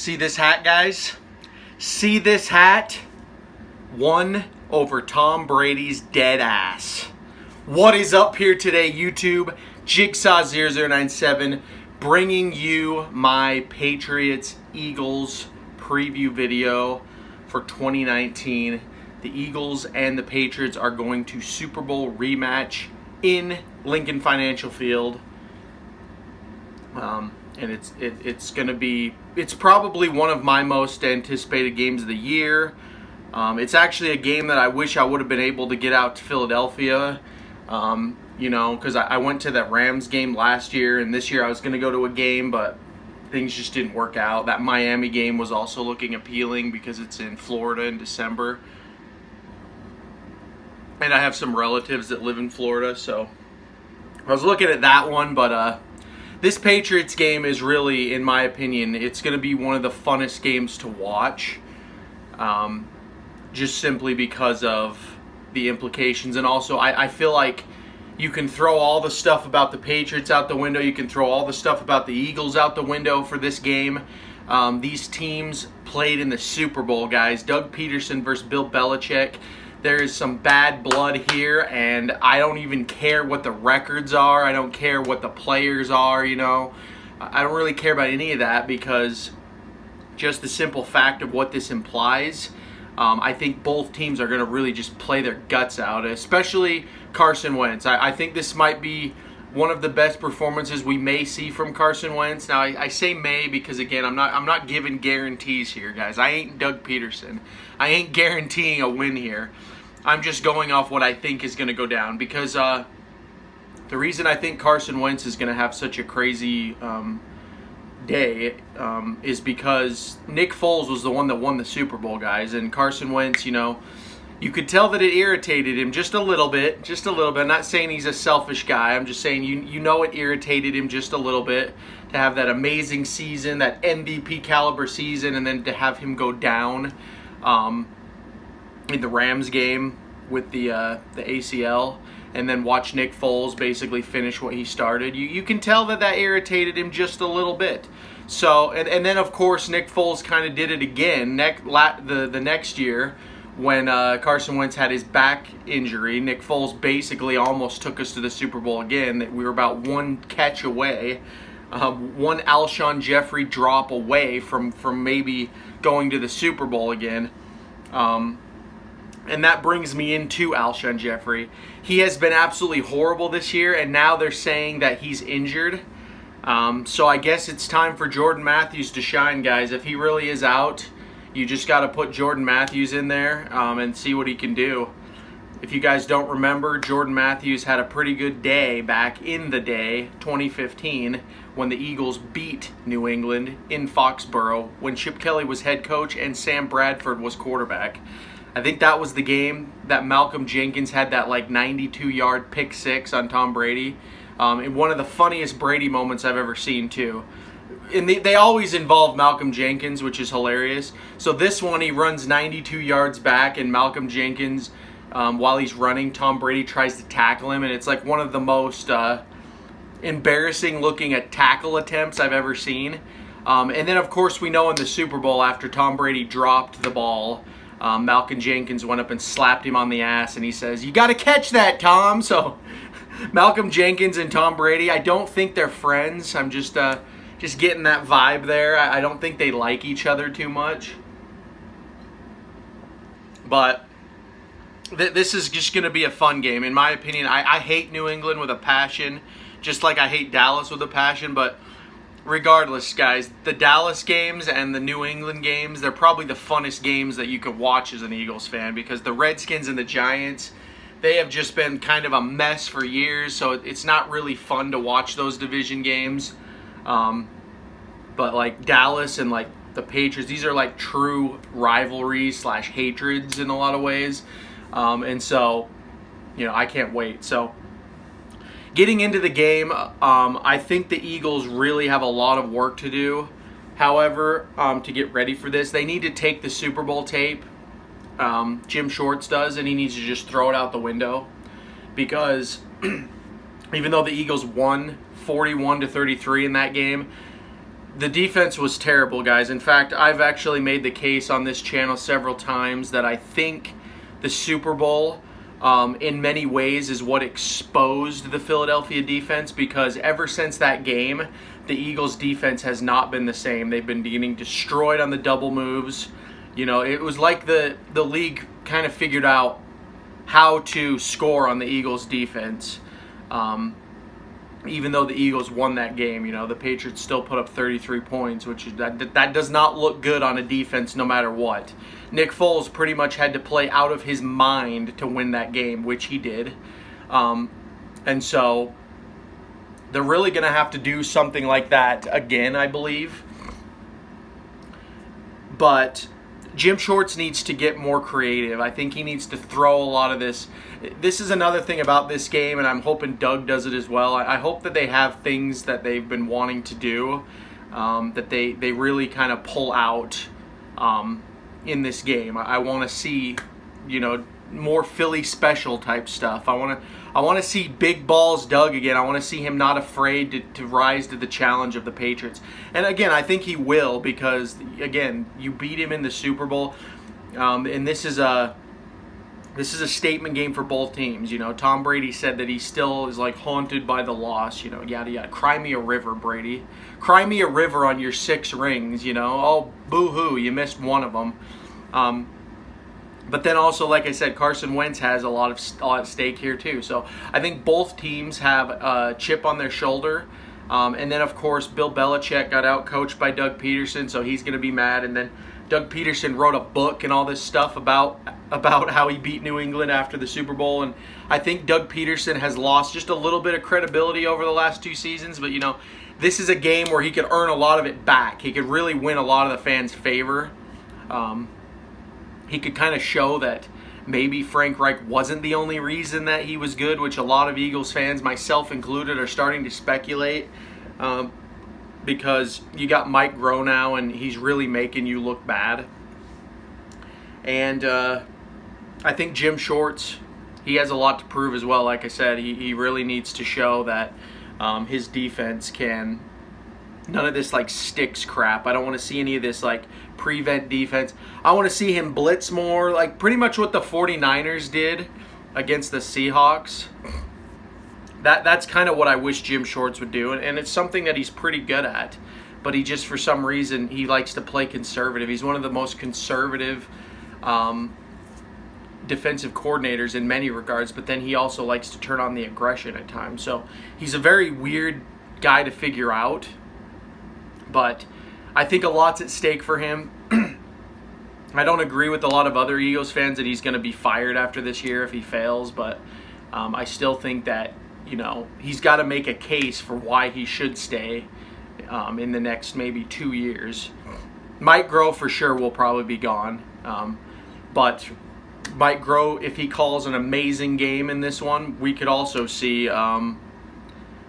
See this hat, guys? See this hat? Won over Tom Brady's dead ass. What is up here today, YouTube? Jigsaw0097 bringing you my Patriots-Eagles preview video for 2019. The Eagles and the Patriots are going to Super Bowl rematch in Lincoln Financial Field. And it's probably one of my most anticipated games of the year. It's actually a game that I wish I would have been able to get out to Philadelphia, because I went to that Rams game last year, and this year I was going to go to a game, but things just didn't work out. That Miami game was also looking appealing because it's in Florida in December. And I have some relatives that live in Florida, so I was looking at that one, but this Patriots game is really, in my opinion, it's going to be one of the funnest games to watch, just simply because of the implications. And also, I feel like you can throw all the stuff about the Patriots out the window. You can throw all the stuff about the Eagles out the window for this game. These teams played in the Super Bowl, guys. Doug Peterson versus Bill Belichick. There is some bad blood here, and I don't even care what the records are. I don't care what the players are, I don't really care about any of that, because just the simple fact of what this implies, I think both teams are going to really just play their guts out, especially Carson Wentz. I think this might be one of the best performances we may see from Carson Wentz. Now, I say may because, again, I'm not giving guarantees here, guys. I ain't Doug Peterson. I ain't guaranteeing a win here. I'm just going off what I think is going to go down, because the reason I think Carson Wentz is going to have such a crazy day is because Nick Foles was the one that won the Super Bowl, guys, and Carson Wentz, you could tell that it irritated him just a little bit. I'm not saying he's a selfish guy. I'm just saying it irritated him just a little bit to have that amazing season, that MVP caliber season, and then to have him go down in the Rams game with the ACL, and then watch Nick Foles basically finish what he started. You can tell that irritated him just a little bit. So, and then of course Nick Foles kind of did it again the next year when Carson Wentz had his back injury. Nick Foles basically almost took us to the Super Bowl again. We were about one catch away, one Alshon Jeffrey drop away from maybe going to the Super Bowl again. And that brings me into Alshon Jeffrey. He has been absolutely horrible this year, and now they're saying that he's injured. So I guess it's time for Jordan Matthews to shine, guys. If he really is out, you just got to put Jordan Matthews in there and see what he can do. If you guys don't remember, Jordan Matthews had a pretty good day back in the day, 2015, when the Eagles beat New England in Foxborough, when Chip Kelly was head coach and Sam Bradford was quarterback. I think that was the game that Malcolm Jenkins had that 92-yard pick six on Tom Brady. And one of the funniest Brady moments I've ever seen, too. And they always involve Malcolm Jenkins, which is hilarious. So this one, he runs 92 yards back, and Malcolm Jenkins, while he's running, Tom Brady tries to tackle him. And it's one of the most embarrassing-looking tackle attempts I've ever seen. And then, of course, we know in the Super Bowl, after Tom Brady dropped the ball, Malcolm Jenkins went up and slapped him on the ass, and he says, "You got to catch that, Tom." So Malcolm Jenkins and Tom Brady, I don't think they're friends. I'm just getting that vibe there. I don't think they like each other too much. But this is just going to be a fun game. In my opinion, I hate New England with a passion, just like I hate Dallas with a passion, but regardless, guys, the Dallas games and the New England games, they're probably the funnest games that you could watch as an Eagles fan, because the Redskins and the Giants, they have just been kind of a mess for years, so it's not really fun to watch those division games. But Dallas and the Patriots, these are true rivalries / hatreds in a lot of ways. And so, I can't wait. So, getting into the game, I think the Eagles really have a lot of work to do. However, to get ready for this, they need to take the Super Bowl tape. Jim Shorts does, and he needs to just throw it out the window, because even though the Eagles won 41-33 in that game, The defense was terrible, guys. In fact, I've actually made the case on this channel several times that I think the Super Bowl, in many ways, is what exposed the Philadelphia defense, because ever since that game, the Eagles' defense has not been the same. They've been getting destroyed on the double moves. You know, it was like the league kind of figured out how to score on the Eagles' defense. Even though the Eagles won that game, you know, the Patriots still put up 33 points, which is, that does not look good on a defense no matter what. Nick Foles pretty much had to play out of his mind to win that game, which he did. And so they're really going to have to do something like that again, I believe. But Jim Schwartz needs to get more creative. I think he needs to throw a lot of this. This is another thing about this game, and I'm hoping Doug does it as well. I hope that they have things that they've been wanting to do, that they really kind of pull out in this game. I want to see, you know, more Philly special type stuff. I want to see big balls Doug again. I want to see him not afraid to rise to the challenge of the Patriots. And again, I think he will, because again, you beat him in the Super Bowl, and this is a statement game for both teams. You know, Tom Brady said that he still is like haunted by the loss. You know, yada yada. Cry me a river, Brady. Cry me a river on your 6 rings. You know, oh boo hoo, you missed one of them. But then also, like I said, Carson Wentz has a lot at stake here too. So I think both teams have a chip on their shoulder. And then, of course, Bill Belichick got out-coached by Doug Peterson, so he's going to be mad. And then Doug Peterson wrote a book and all this stuff about how he beat New England after the Super Bowl. And I think Doug Peterson has lost just a little bit of credibility over the last 2 seasons. But, you know, this is a game where he could earn a lot of it back. He could really win a lot of the fans' favor. He could kind of show that maybe Frank Reich wasn't the only reason that he was good, which a lot of Eagles fans, myself included, are starting to speculate, because you got Mike Groh now, and he's really making you look bad. And I think Jim Schwartz, he has a lot to prove as well. Like I said, he really needs to show that his defense can... None of this like sticks crap. I don't want to see any of this like prevent defense. I want to see him blitz more, like pretty much what the 49ers did against the Seahawks. That's kind of what I wish Jim Schwartz would do, and it's something that he's pretty good at. But he just, for some reason, he likes to play conservative. He's one of the most conservative defensive coordinators in many regards, but then he also likes to turn on the aggression at times. So he's a very weird guy to figure out. But I think a lot's at stake for him. I don't agree with a lot of other Eagles fans that he's going to be fired after this year if he fails, but I still think that, you know, he's got to make a case for why he should stay in the next maybe 2 years. Mike Groh for sure will probably be gone, but Mike Groh, if he calls an amazing game in this one, we could also see...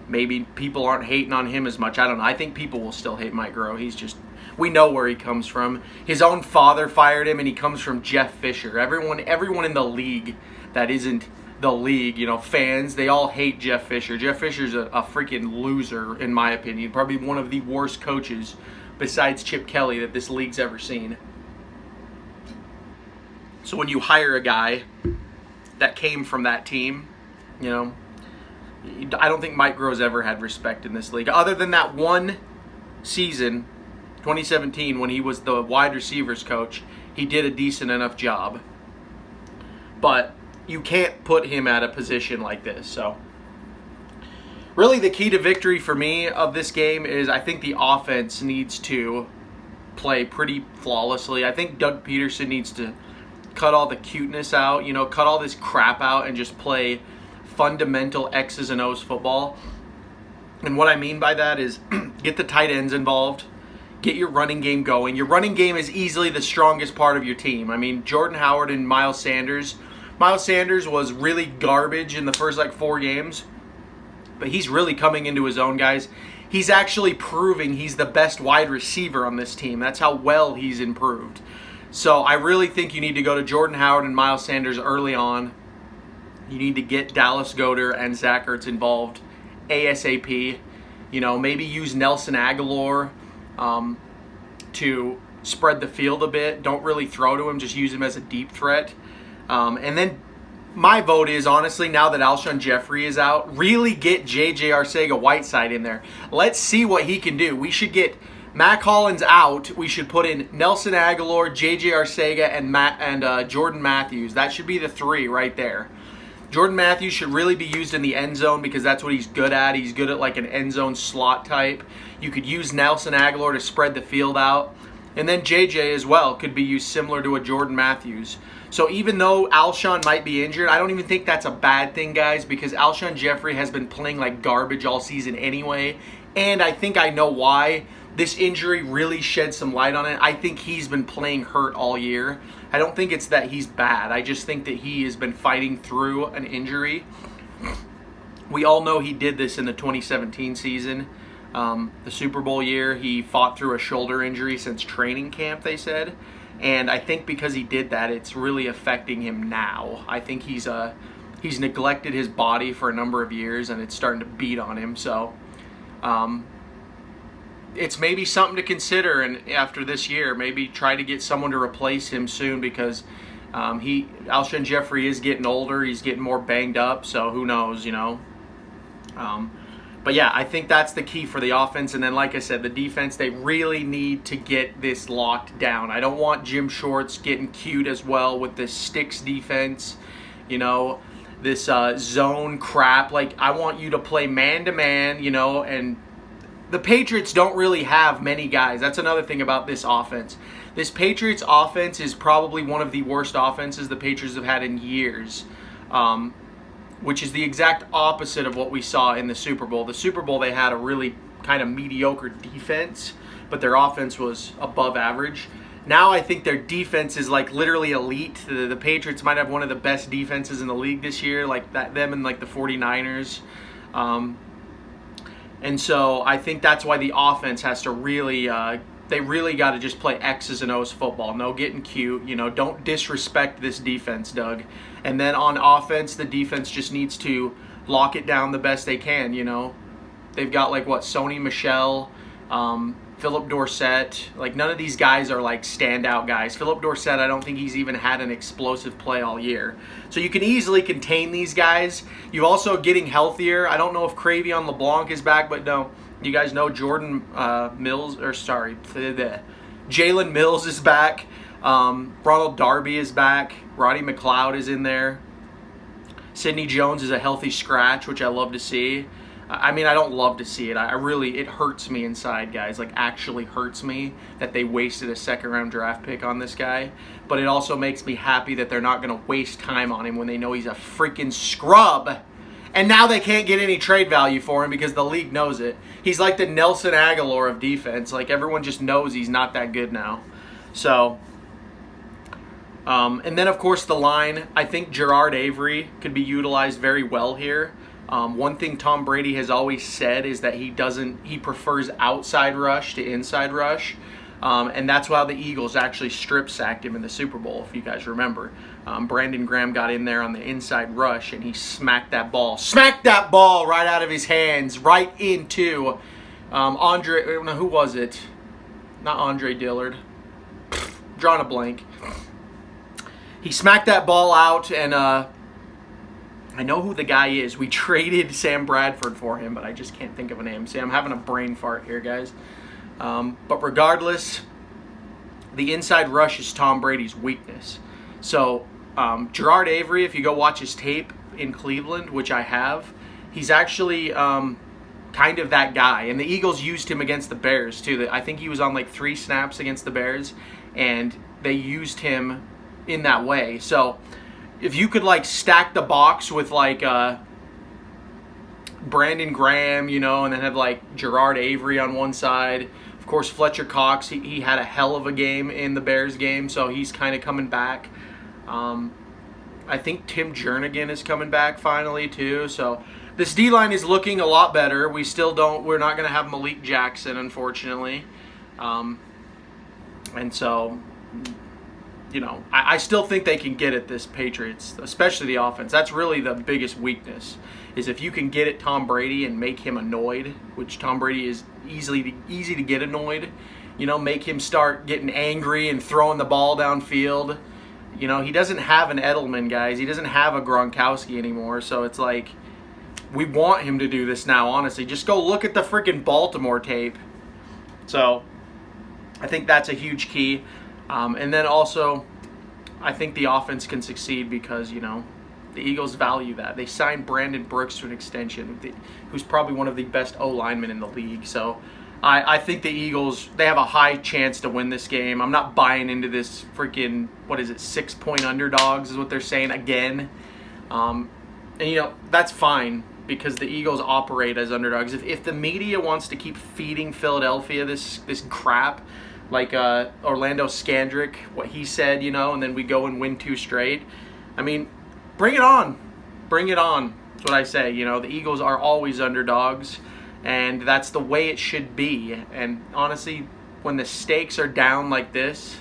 maybe people aren't hating on him as much. I don't know. I think people will still hate Mike Groh. He's just, we know where he comes from. His own father fired him, and he comes from Jeff Fisher. Everyone in the league that isn't the league, you know, fans, they all hate Jeff Fisher. Jeff Fisher's a freaking loser, in my opinion. Probably one of the worst coaches besides Chip Kelly that this league's ever seen. So when you hire a guy that came from that team, you know, I don't think Mike Groh's ever had respect in this league. Other than that one season, 2017, when he was the wide receivers coach, he did a decent enough job. But you can't put him at a position like this. So really the key to victory for me of this game is I think the offense needs to play pretty flawlessly. I think Doug Peterson needs to cut all the cuteness out, you know, cut all this crap out and just play fundamental X's and O's football. And what I mean by that is get the tight ends involved, get your running game going. Your running game is easily the strongest part of your team. I mean, Jordan Howard and Miles Sanders. Miles Sanders was really garbage in the first 4 games, but he's really coming into his own, guys. He's actually proving he's the best wide receiver on this team. That's how well he's improved. So I really think you need to go to Jordan Howard and Miles Sanders early on. You need to get Dallas Goedert and Zach Ertz involved ASAP. You know, maybe use Nelson Aguilar to spread the field a bit. Don't really throw to him, just use him as a deep threat. And then my vote is, honestly, now that Alshon Jeffrey is out, really get J.J. Arcega-Whiteside in there. Let's see what he can do. We should get Mac Hollins out. We should put in Nelson Aguilar, J.J. Arcega, and Jordan Matthews. That should be the three right there. Jordan Matthews should really be used in the end zone because that's what he's good at. He's good at like an end zone slot type. You could use Nelson Aguilar to spread the field out. And then JJ as well could be used similar to a Jordan Matthews. So even though Alshon might be injured, I don't even think that's a bad thing, guys, because Alshon Jeffrey has been playing like garbage all season anyway. And I think I know why. This injury really shed some light on it. I think he's been playing hurt all year. I don't think it's that he's bad. I just think that he has been fighting through an injury. We all know he did this in the 2017 season. The Super Bowl year, he fought through a shoulder injury since training camp, they said. And I think because he did that, it's really affecting him now. I think he's neglected his body for a number of years, and it's starting to beat on him. So it's maybe something to consider, and after this year, maybe try to get someone to replace him soon because Alshon Jeffrey is getting older. He's getting more banged up, so who knows, you know. But yeah, I think that's the key for the offense. And then, like I said, the defense, they really need to get this locked down. I don't want Jim Shorts getting cute as well with this sticks defense, you know, this zone crap. Like, I want you to play man-to-man, you know, and the Patriots don't really have many guys. That's another thing about this offense. This Patriots offense is probably one of the worst offenses the Patriots have had in years, which is the exact opposite of what we saw in the Super Bowl. The Super Bowl, they had a really kind of mediocre defense, but their offense was above average. Now I think their defense is like literally elite. The Patriots might have one of the best defenses in the league this year, like them and like the 49ers. And so I think that's why the offense has to really, they really got to just play X's and O's football. No getting cute, you know, don't disrespect this defense, Doug. And then on offense, the defense just needs to lock it down the best they can, you know. They've got like what, Sony Michel, Philip Dorsett. Like none of these guys are like standout guys. Philip Dorsett, I don't think he's even had an explosive play all year. So you can easily contain these guys. You're also getting healthier. I don't know if Cravion LeBlanc is back, but no. You guys know Jalen Mills is back. Ronald Darby is back. Roddy McLeod is in there. Sidney Jones is a healthy scratch, which I love to see. I mean, I don't love to see it. It hurts me inside, guys. Like, actually hurts me that they wasted a second-round draft pick on this guy. But it also makes me happy that they're not going to waste time on him when they know he's a freaking scrub. And now they can't get any trade value for him because the league knows it. He's like the Nelson Aguilar of defense. Like, everyone just knows he's not that good now. So, and then, of course, the line. I think Gerard Avery could be utilized very well here. One thing Tom Brady has always said is that he prefers outside rush to inside rush. And that's why the Eagles actually strip sacked him in the Super Bowl, if you guys remember. Brandon Graham got in there on the inside rush and he smacked that ball right out of his hands, right into who was it? Not Andre Dillard. Drawing a blank. He smacked that ball out, and I know who the guy is. We traded Sam Bradford for him, but I just can't think of a name. See, I'm having a brain fart here, guys. But regardless, the inside rush is Tom Brady's weakness. So Gerard Avery, if you go watch his tape in Cleveland, which I have, he's actually kind of that guy. And the Eagles used him against the Bears, too. I think he was on like 3 snaps against the Bears, and they used him in that way. So if you could like stack the box with like Brandon Graham, you know, and then have like Gerard Avery on one side. Of course, Fletcher Cox, he had a hell of a game in the Bears game, so he's kind of coming back. I think Tim Jernigan is coming back finally too. So this D-line is looking a lot better. We're not going to have Malik Jackson, unfortunately. And so, you know, I still think they can get at this Patriots, especially the offense. That's really the biggest weakness, is if you can get at Tom Brady and make him annoyed, which Tom Brady is easy to get annoyed. You know, make him start getting angry and throwing the ball downfield. You know, he doesn't have an Edelman, guys. He doesn't have a Gronkowski anymore. So it's like, we want him to do this now, honestly. Just go look at the freaking Baltimore tape. So I think that's a huge key. And then also, I think the offense can succeed because, you know, the Eagles value that. They signed Brandon Brooks to an extension, who's probably one of the best O-linemen in the league. So I think the Eagles, they have a high chance to win this game. I'm not buying into this freaking, 6-point underdogs is what they're saying again. And, you know, that's fine because the Eagles operate as underdogs. If the media wants to keep feeding Philadelphia this crap, like Orlando Scandrick, what he said, you know, and then we go and win 2 straight, I mean, bring it on. Bring it on. That's what I say. You know, the Eagles are always underdogs, and that's the way it should be. And honestly, when the stakes are down like this,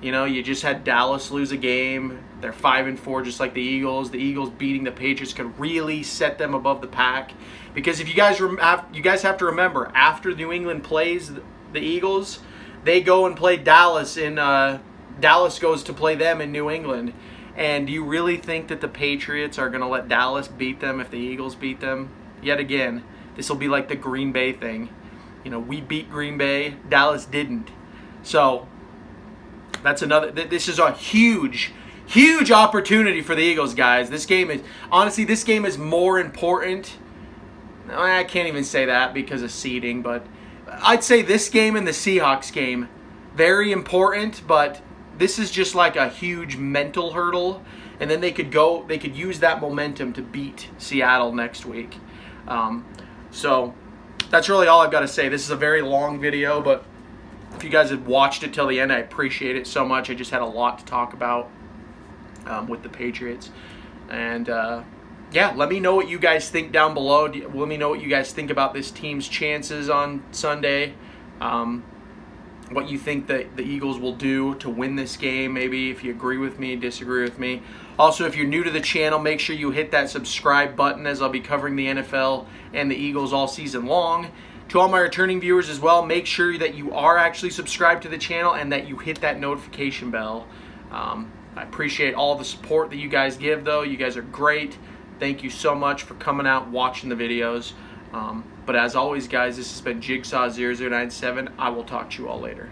you know, you just had Dallas lose a game. They're 5-4 just like the Eagles. The Eagles beating the Patriots could really set them above the pack. Because if you guys have to remember, after New England plays the Eagles, they go and play Dallas Dallas goes to play them in New England. And do you really think that the Patriots are going to let Dallas beat them if the Eagles beat them? Yet again, this will be like the Green Bay thing. You know, we beat Green Bay, Dallas didn't. So that's another. This is a huge opportunity for the Eagles, guys. This game is more important. I can't even say that because of seeding, but I'd say this game and the Seahawks game, very important, but this is just like a huge mental hurdle, and then they could use that momentum to beat Seattle next week. So that's really all I've got to say. This is a very long video, but if you guys have watched it till the end, I appreciate it so much. I just had a lot to talk about with the Patriots. And yeah, let me know what you guys think down below. Let me know what you guys think about this team's chances on Sunday. What you think that the Eagles will do to win this game. Maybe if you agree with me, disagree with me. Also, if you're new to the channel, make sure you hit that subscribe button, as I'll be covering the NFL and the Eagles all season long. To all my returning viewers as well, make sure that you are actually subscribed to the channel and that you hit that notification bell. I appreciate all the support that you guys give, though. You guys are great. Thank you so much for coming out and watching the videos. But as always, guys, this has been Jigsaw0097. I will talk to you all later.